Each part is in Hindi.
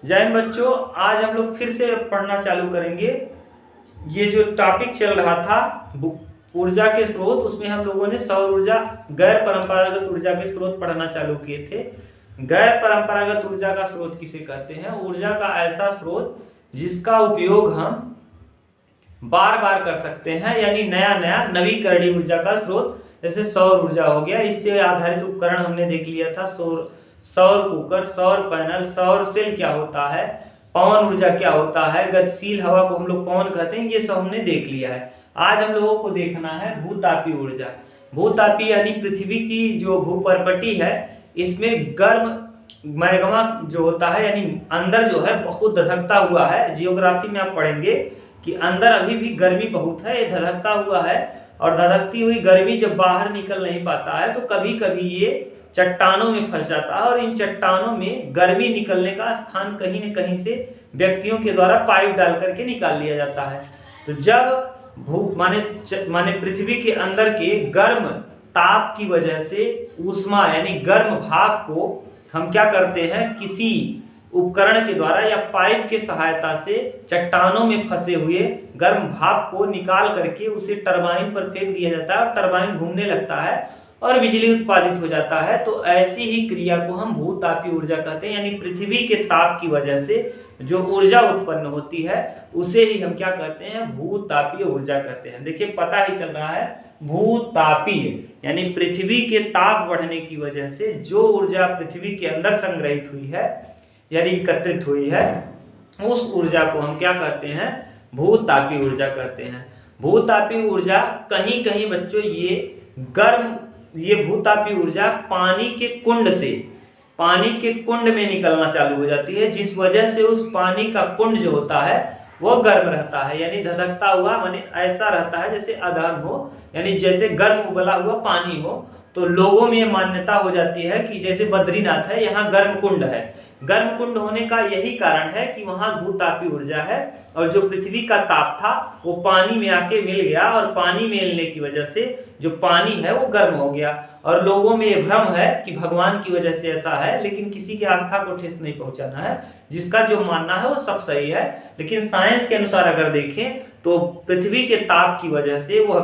जय हिंद बच्चों, आज हम लोग फिर से पढ़ना चालू करेंगे। ये जो टॉपिक चल रहा था ऊर्जा के स्रोत, उसमें हम लोगों ने सौर ऊर्जा, गैर परंपरागत ऊर्जा के स्रोत पढ़ना चालू किए थे। गैर परंपरागत ऊर्जा का स्रोत किसे कहते हैं? ऊर्जा का ऐसा स्रोत जिसका उपयोग हम बार बार कर सकते हैं, यानी नया नया नवीकरणीय ऊर्जा का स्रोत। जैसे सौर ऊर्जा हो गया, इससे आधारित उपकरण हमने देख लिया था। सौर कुकर, सौर पैनल, सौर सेल क्या होता है, पवन ऊर्जा क्या होता है, गतिशील हवा को हम लोग पवन कहते हैं, ये सब हमने देख लिया है। आज हम लोगों को देखना है भूतापीय ऊर्जा। भूतापीय यानी पृथ्वी की जो भूपर्पटी है, इसमें गर्म मैग्मा जो होता है, यानी अंदर जो है बहुत धधकता हुआ है। जियोग्राफी में आप पढ़ेंगे कि अंदर अभी भी गर्मी बहुत है, ये धधकता हुआ है। और धधकती हुई गर्मी जब बाहर निकल नहीं पाता है तो कभी कभी ये चट्टानों में फंस जाता है, और इन चट्टानों में गर्मी निकलने का स्थान कहीं न कहीं से व्यक्तियों के द्वारा पाइप डाल करके निकाल लिया जाता है। तो जब माने पृथ्वी के अंदर के गर्म ताप की वजह से ऊष्मा यानी गर्म भाप को हम क्या करते हैं, किसी उपकरण के द्वारा या पाइप के सहायता से चट्टानों में फंसे हुए गर्म भाप को निकाल करके उसे टरबाइन पर फेंक दिया जाता है, और टरबाइन घूमने लगता है और बिजली उत्पादित हो जाता है। तो ऐसी ही क्रिया को हम भूतापीय ऊर्जा कहते हैं, यानी पृथ्वी के ताप की वजह से जो ऊर्जा उत्पन्न होती है उसे ही हम क्या कहते हैं, भूतापीय ऊर्जा कहते हैं। देखिए पता ही चल रहा है, भूतापीय यानी पृथ्वी के ताप बढ़ने की वजह से जो ऊर्जा पृथ्वी के अंदर संग्रहित हुई है यानी एकत्रित हुई है, उस ऊर्जा को हम क्या कहते हैं, भूतापीय ऊर्जा कहते हैं। भूतापीय ऊर्जा कहीं कहीं बच्चों ये भूतापीय ऊर्जा पानी के कुंड में निकलना चालू हो जाती है, जिस वजह से उस पानी का कुंड जो होता है वो गर्म रहता है, यानी धधकता हुआ, माने ऐसा रहता है जैसे अदहन हो, यानी जैसे गर्म उबला हुआ पानी हो। तो लोगों में ये मान्यता हो जाती है कि जैसे बद्रीनाथ है, यहाँ गर्म कुंड है। गर्म कुंड होने का यही कारण है कि वहाँ भूतापीय ऊर्जा है, और जो पृथ्वी का ताप था वो पानी में आके मिल गया, और पानी मिलने की वजह से जो पानी है वो गर्म हो गया। और लोगों में ये भ्रम है कि भगवान की वजह से ऐसा है, लेकिन किसी की आस्था को ठेस नहीं पहुंचाना है। जिसका जो मानना है वो सब सही है, लेकिन साइंस के अनुसार अगर देखें तो पृथ्वी के ताप की वजह से वह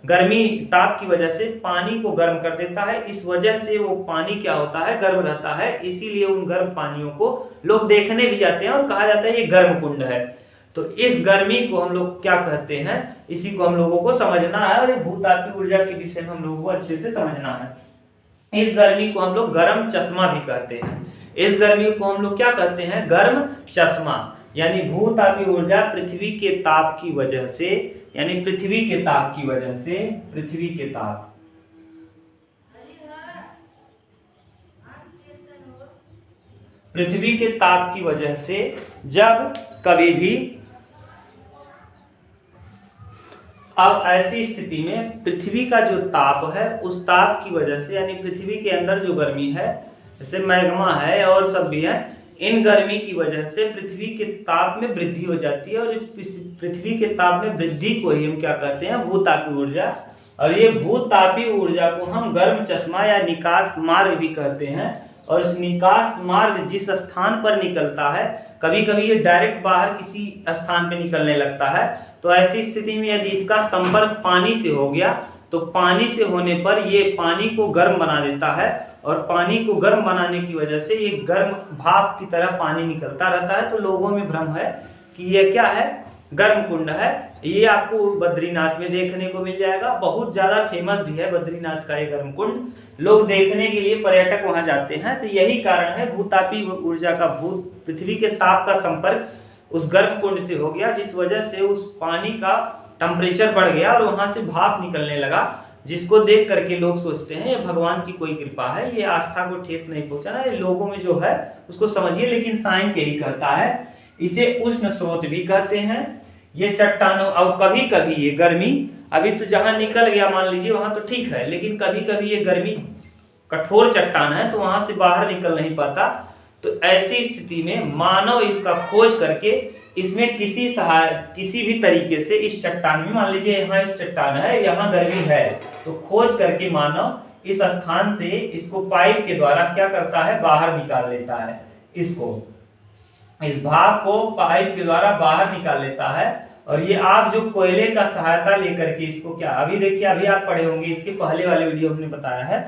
गर्मी ताप की वजह से पानी को गर्म कर देता है। इस वजह से वो पानी क्या होता है, गर्म रहता है। इसीलिए उन गर्म पानियों को लोग देखने भी जाते हैं और कहा जाता है ये गर्म कुंड है। तो इस गर्मी को हम लोग क्या कहते हैं, इसी को हम लोगों को समझना है, और ये भूतापीय ऊर्जा के विषय में हम लोगों को अच्छे से समझना है। इस गर्मी को हम लोग गर्म चश्मा भी कहते हैं। इस गर्मी को हम लोग क्या कहते हैं, गर्म चश्मा। यानी भूतापीय ऊर्जा पृथ्वी के ताप की वजह से, यानी पृथ्वी के ताप की वजह से, पृथ्वी के ताप की वजह से जब कभी भी, अब ऐसी स्थिति में पृथ्वी का जो ताप है उस ताप की वजह से, यानी पृथ्वी के अंदर जो गर्मी है, जैसे मैग्मा है और सब भी है, इन गर्मी की वजह से पृथ्वी के ताप में वृद्धि हो जाती है, और पृथ्वी के ताप में वृद्धि को ही हम क्या कहते हैं, भूतापीय ऊर्जा। और ये भूतापीय ऊर्जा को हम गर्म चश्मा या निकास मार्ग भी कहते हैं। और इस निकास मार्ग जिस स्थान पर निकलता है, कभी कभी ये डायरेक्ट बाहर किसी स्थान पे निकलने लगता है, तो ऐसी स्थिति में यदि इसका संपर्क पानी से हो गया तो पानी से होने पर ये पानी को गर्म बना देता है, और पानी को गर्म बनाने की वजह से ये गर्म भाप की तरह पानी निकलता रहता है। तो लोगों में भ्रम है कि ये क्या है, गर्म कुंड है। ये आपको बद्रीनाथ में देखने को मिल जाएगा, बहुत ज़्यादा फेमस भी है बद्रीनाथ का ये गर्म कुंड। लोग देखने के लिए पर्यटक वहाँ जाते हैं। तो यही कारण है भूतापीय ऊर्जा का, पृथ्वी के ताप का संपर्क उस गर्म कुंड से हो गया, जिस वजह से उस पानी का टेम्परेचर बढ़ गया और वहाँ से भाप निकलने लगा, जिसको देख करके लोग सोचते हैं ये भगवान की कोई कृपा है। ये आस्था को ठेस नहीं पहुंचाना, ये लोगों में जो है उसको समझिए, लेकिन साइंस यही कहता है। इसे उष्ण स्रोत भी कहते हैं। ये चट्टानों, और कभी कभी ये गर्मी, अभी तो जहां निकल गया मान लीजिए वहां तो ठीक है, लेकिन कभी कभी ये गर्मी कठोर चट्टान है तो वहां से बाहर निकल नहीं पाता। तो ऐसी स्थिति में मानव इसका खोज करके इसमें किसी भी तरीके से इस चट्टान में, मान लीजिए यहाँ इस चट्टान है, यहाँ गर्मी है, तो खोज करके मानव इस स्थान से इसको पाइप के द्वारा क्या करता है, बाहर निकाल लेता है इसको। इस भाप को पाइप के द्वारा बाहर निकाल लेता है। और ये आप जो कोयले का सहायता लेकर के इसको क्या, अभी देखिए अभी आप पढ़े होंगे, इसके पहले वाले वीडियो हमने बताया है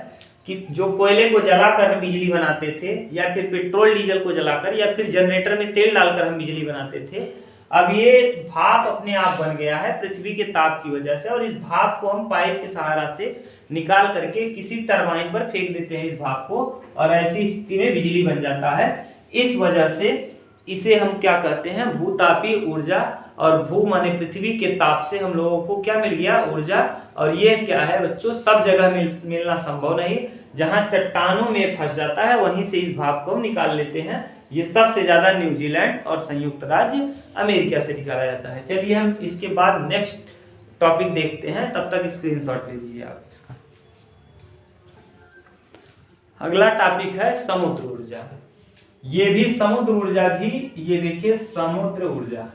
कि जो कोयले को जलाकर हम बिजली बनाते थे, या फिर पेट्रोल डीजल को जलाकर, या फिर जनरेटर में तेल डालकर हम बिजली बनाते थे, अब ये भाप अपने आप बन गया है पृथ्वी के ताप की वजह से। और इस भाप को हम पाइप के सहारा से निकाल करके किसी टरबाइन पर फेंक देते हैं इस भाप को, और ऐसी स्थिति में बिजली बन जाता है। इस वजह से इसे हम क्या कहते हैं, भूतापीय ऊर्जा। और भू माने पृथ्वी के ताप से हम लोगों को क्या मिल गया, ऊर्जा। और ये क्या है बच्चों, सब जगह मिलना संभव नहीं, जहां चट्टानों में फंस जाता है वहीं से इस भाप को हम निकाल लेते हैं। ये सबसे ज्यादा न्यूजीलैंड और संयुक्त राज्य अमेरिका से निकाला जाता है। चलिए हम इसके बाद नेक्स्ट टॉपिक देखते हैं, तब तक स्क्रीनशॉट ले लीजिए आप इसका। अगला टॉपिक है समुद्र ऊर्जा। ये भी समुद्र ऊर्जा भी, ये देखिए समुद्र ऊर्जा,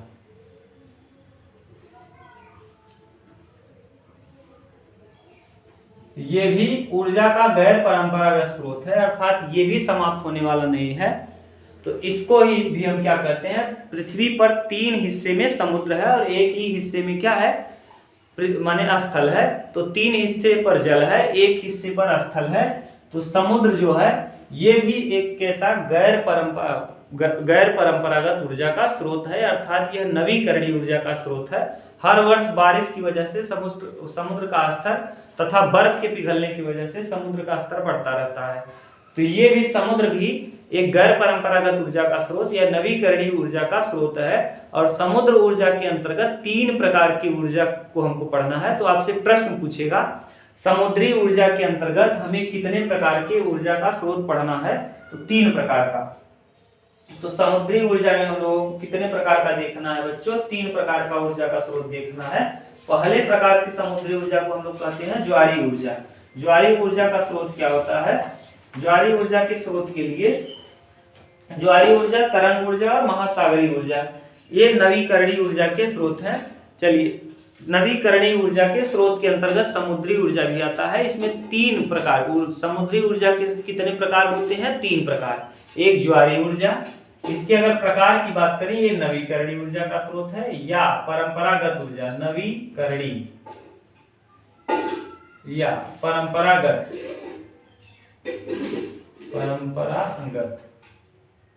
ये भी ऊर्जा का गैर परंपरागत स्रोत है, अर्थात ये भी समाप्त होने वाला नहीं है। तो इसको ही भी हम क्या कहते हैं, पृथ्वी पर 3 हिस्से में समुद्र है और एक ही हिस्से में क्या है, माने स्थल है। तो 3 हिस्से पर जल है, एक हिस्से पर स्थल है। तो समुद्र जो है ये भी एक कैसा गैर परंपरागत ऊर्जा का स्रोत है, अर्थात यह नवीकरणीय ऊर्जा का स्रोत है। हर वर्ष बारिश की वजह से समुद्र का स्तर तथा बर्फ के पिघलने की वजह से समुद्र का स्तर बढ़ता रहता है। तो ये भी समुद्र भी एक गैर परंपरागत ऊर्जा का स्रोत या नवीकरणीय ऊर्जा का स्रोत है। और समुद्र ऊर्जा के अंतर्गत 3 प्रकार की ऊर्जा को हमको पढ़ना है। तो आपसे प्रश्न पूछेगा, समुद्री ऊर्जा के अंतर्गत हमें कितने प्रकार के ऊर्जा का स्रोत पढ़ना है, तो 3 प्रकार का। तो समुद्री ऊर्जा में हम लोगों को कितने प्रकार का देखना है बच्चों, 3 प्रकार का ऊर्जा का स्रोत देखना है। पहले प्रकार की समुद्री ऊर्जा को हम लोग कहते हैं ज्वारीय ऊर्जा। ज्वारीय ऊर्जा का स्रोत क्या होता है, ज्वारीय ऊर्जा के स्रोत के लिए ज्वारीय ऊर्जा, तरंग ऊर्जा और महासागरीय ऊर्जा, ये नवीकरणीय ऊर्जा के स्रोत हैं। चलिए, नवीकरणीय ऊर्जा के स्रोत के अंतर्गत समुद्री ऊर्जा भी आता है। इसमें 3 प्रकार, समुद्री ऊर्जा के कितने प्रकार होते हैं, 3 प्रकार। एक ज्वारीय ऊर्जा, इसके अगर प्रकार की बात करें, ये नवीकरणीय ऊर्जा का स्रोत है, या परंपरागत ऊर्जा, नवीकरणीय या परंपरागत,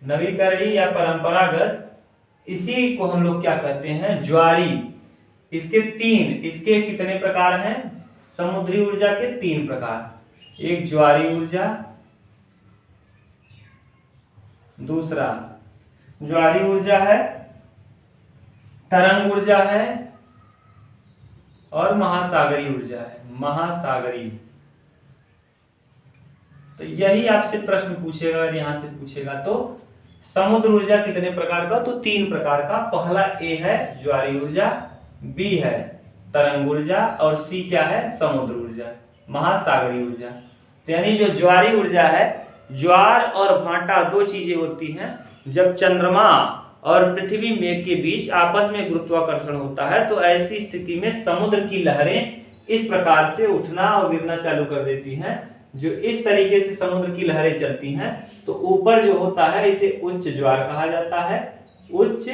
नवीकरणीय या परंपरागत, इसी को हम लोग क्या कहते हैं, ज्वारीय। इसके कितने प्रकार हैं, समुद्री ऊर्जा के 3 प्रकार। एक ज्वारीय ऊर्जा, दूसरा ज्वारीय ऊर्जा है, तरंग ऊर्जा है और महासागरीय ऊर्जा है, महासागरीय। तो यही आपसे प्रश्न पूछेगा, और यहां से पूछेगा तो समुद्र ऊर्जा कितने प्रकार का, तो 3 प्रकार का। पहला ए है ज्वारीय ऊर्जा, बी है तरंग ऊर्जा और सी क्या है, समुद्र ऊर्जा, महासागरीय ऊर्जा। तो यानी जो ज्वारीय ऊर्जा है, ज्वार और भाटा 2 चीजें होती हैं। जब चंद्रमा और पृथ्वी मेघ के बीच आपस में गुरुत्वाकर्षण होता है, तो ऐसी स्थिति में समुद्र की लहरें इस प्रकार से उठना और गिरना चालू कर देती हैं। जो इस तरीके से समुद्र की लहरें चलती हैं, तो ऊपर जो होता है इसे उच्च ज्वार कहा जाता है, उच्च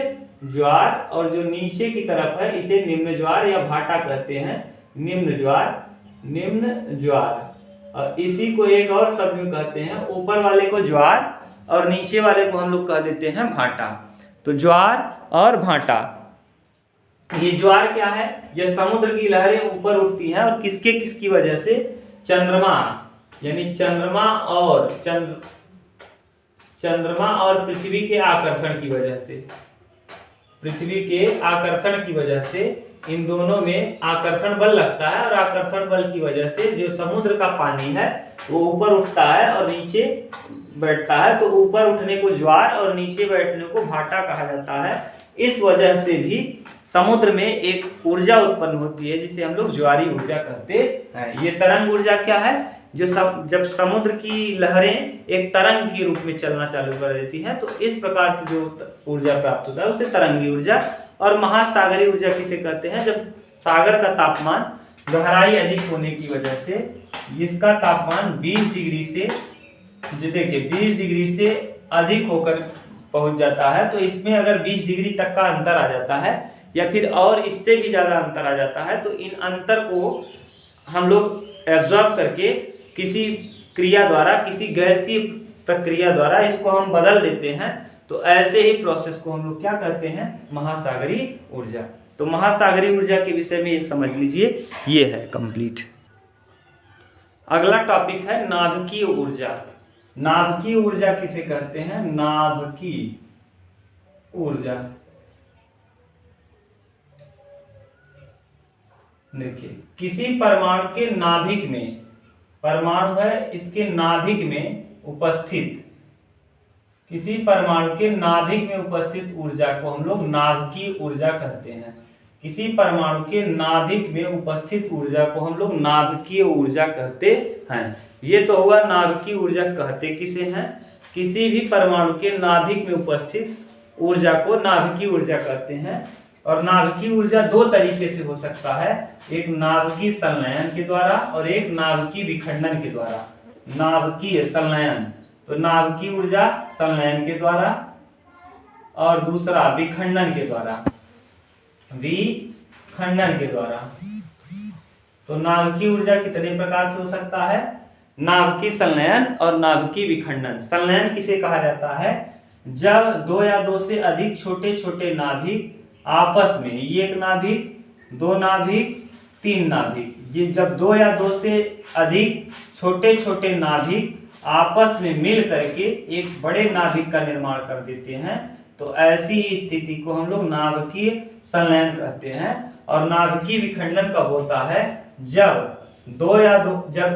ज्वार। और जो नीचे की तरफ है इसे निम्न ज्वार या भाटा कहते हैं, निम्न ज्वार, निम्न ज्वार। और इसी को एक और शब्द में कहते हैं, ऊपर वाले को ज्वार और नीचे वाले को हम लोग कह देते हैं भाटा। तो ज्वार और भाटा, ये ज्वार क्या है, यह समुद्र की लहरें ऊपर उठती हैं और किसकी वजह से, चंद्रमा, यानी चंद्रमा और पृथ्वी के आकर्षण की वजह से, पृथ्वी के आकर्षण की वजह से इन दोनों में आकर्षण बल लगता है। और आकर्षण बल की वजह से जो समुद्र का पानी है वो ऊपर उठता है और नीचे बैठता है। तो ऊपर उठने को ज्वार और नीचे बैठने को भाटा कहा जाता है। इस वजह से भी समुद्र में एक ऊर्जा उत्पन्न होती है जिसे हम लोग ज्वारीय ऊर्जा कहते हैं। ये तरंग ऊर्जा क्या है, जो जब समुद्र की लहरें एक तरंग के रूप में चलना चालू कर देती हैं, तो इस प्रकार से जो ऊर्जा प्राप्त होता है उसे तरंगी ऊर्जा। और महासागरीय ऊर्जा किसे कहते हैं, जब सागर का तापमान गहराई अधिक होने की वजह से इसका तापमान 20 डिग्री से, जो देखिए 20 डिग्री से अधिक होकर पहुंच जाता है, तो इसमें अगर 20 डिग्री तक का अंतर आ जाता है या फिर और इससे भी ज़्यादा अंतर आ जाता है, तो इन अंतर को हम लोग एब्जॉर्ब करके किसी क्रिया द्वारा, किसी गैसीय प्रक्रिया द्वारा इसको हम बदल देते हैं। तो ऐसे ही प्रोसेस को हम लोग क्या कहते हैं, महासागरीय ऊर्जा। तो महासागरीय ऊर्जा के विषय में ये समझ लीजिए, ये है कंप्लीट। अगला टॉपिक है नाभिकीय ऊर्जा। नाभिकीय ऊर्जा किसे कहते हैं, नाभिकीय ऊर्जा। देखिए, किसी परमाणु के नाभिक में, परमाणु है इसके नाभिक में उपस्थित, किसी परमाणु के नाभिक में उपस्थित ऊर्जा को हम लोग नाभिकीय ऊर्जा कहते हैं। किसी परमाणु के नाभिक में उपस्थित ऊर्जा को हम लोग नाभिकीय ऊर्जा कहते हैं। ये तो हुआ नाभिकीय ऊर्जा कहते किसे हैं, किसी भी परमाणु के नाभिक में उपस्थित ऊर्जा को नाभिकीय ऊर्जा कहते हैं। और नाभिकीय ऊर्जा दो तरीके से हो सकता है, एक नाभिकीय संलयन के द्वारा और एक नाभिकीय विखंडन के द्वारा। नाभिकीय संलयन, तो नाभिकीय ऊर्जा संलयन के द्वारा, और दूसरा विखंडन के द्वारा, विखंडन के द्वारा। तो नाभिकीय ऊर्जा कितने प्रकार से हो सकता है, नाभिकीय संलयन और नाभिकीय विखंडन। संलयन किसे कहा जाता है, जब दो या दो से अधिक छोटे छोटे नाभिक आपस में, एक नाभिक, दो नाभिक, तीन नाभिक, ये जब दो या दो से अधिक छोटे छोटे नाभिक आपस में मिल करके एक बड़े नाभिक का निर्माण कर देते हैं, तो ऐसी ही स्थिति को हम लोग नाभिकीय संलयन कहते हैं। और नाभिकीय विखंडन कब होता है, जब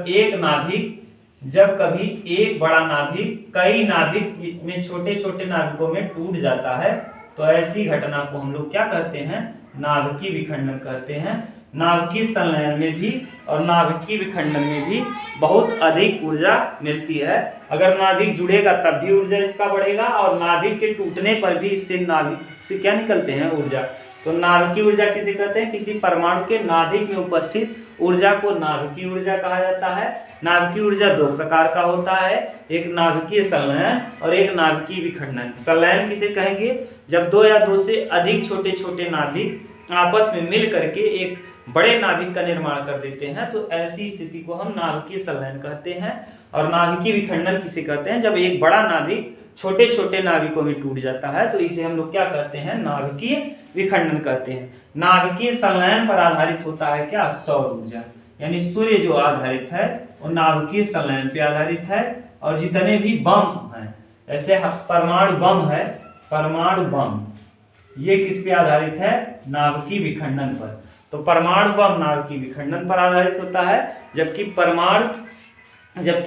एक नाभिक, जब कभी एक बड़ा नाभिक कई नाभिक में छोटे छोटे नाभिकों में टूट जाता है, तो ऐसी घटना को हम लोग क्या कहते हैं, नाभिकीय विखंडन कहते हैं। नाभिकीय संलयन में भी और नाभिकीय विखंडन में भी बहुत अधिक ऊर्जा मिलती है। अगर नाभिक जुड़ेगा तब भी ऊर्जा इसका बढ़ेगा, और नाभिक के टूटने पर भी इससे नाभिक से क्या निकलते हैं, ऊर्जा। तो नाभिकीय ऊर्जा किसे कहते हैं, किसी परमाणु के नाभिक में उपस्थित ऊर्जा को नाभिकीय ऊर्जा कहा जाता है। नाभिकीय ऊर्जा दो प्रकार का होता है, एक नाभिकीय संलयन और एक नाभिकीय विखंडन। संलयन किसे कहेंगे, जब दो या दो से अधिक छोटे छोटे नाभिक आपस में मिल करके एक बड़े नाभिक का निर्माण कर देते हैं, तो ऐसी स्थिति को हम नाभिकीय संलयन कहते हैं। और नाभिकीय विखंडन किसे कहते हैं, जब एक बड़ा नाभिक छोटे छोटे नाभिकों में टूट जाता है, तो इसे हम लोग क्या कहते हैं, नाभिकीय विखंडन कहते हैं। नाभिकीय संलयन पर आधारित होता है क्या, सौर ऊर्जा, यानी सूर्य जो आधारित है वो नाभिकीय संलयन पे आधारित है। और जितने भी बम हैं, जैसे परमाणु बम है, परमाणु बम ये किस पे आधारित है, नाभिकीय विखंडन पर। तो परमाणु बम नाभिकीय विखंडन पर आधारित होता है, जबकि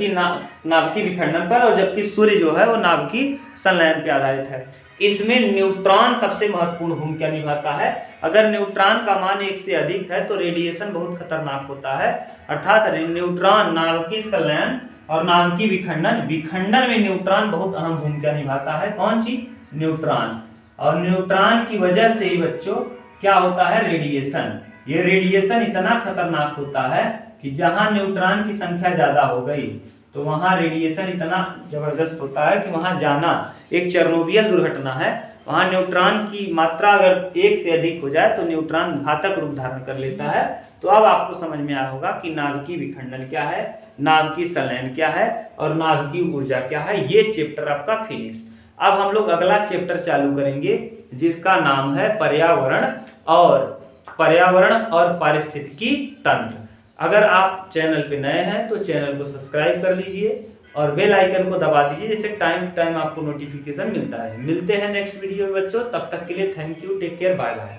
नाभिकीय विखंडन पर, और जबकि सूर्य जो है वो नाभिकीय संलयन पे आधारित है। इसमें न्यूट्रॉन सबसे महत्वपूर्ण भूमिका निभाता है। अगर न्यूट्रॉन का मान 1 से अधिक है तो रेडिएशन बहुत खतरनाक होता है। अर्थात न्यूट्रॉन, नाभिकीय संलयन और नाभिकीय विखंडन, विखंडन में न्यूट्रॉन बहुत अहम भूमिका निभाता है। कौन चीज, न्यूट्रॉन। और न्यूट्रॉन की वजह से ही बच्चों क्या होता है, रेडिएशन। ये रेडिएशन इतना खतरनाक होता है कि जहां न्यूट्रॉन की संख्या ज्यादा हो गई तो वहां रेडिएशन इतना जबरदस्त होता है कि वहां जाना एक चेरनोबिल दुर्घटना है। वहां न्यूट्रॉन की मात्रा अगर 1 से अधिक हो जाए तो न्यूट्रॉन घातक रूप धारण कर लेता है। तो अब आपको समझ में आया होगा कि नाभिकीय विखंडन क्या है, नाभिकीय संलयन क्या है और नाभिकीय ऊर्जा क्या है। ये चैप्टर आपका फिनिश। अब हम लोग अगला चैप्टर चालू करेंगे जिसका नाम है पर्यावरण और पारिस्थितिकी तंत्र। अगर आप चैनल पे नए हैं तो चैनल को सब्सक्राइब कर लीजिए और बेल आइकन को दबा दीजिए, जिससे टाइम टू टाइम आपको नोटिफिकेशन मिलता है। मिलते हैं नेक्स्ट वीडियो में बच्चों, तब तक के लिए thank you, take care, bye bye.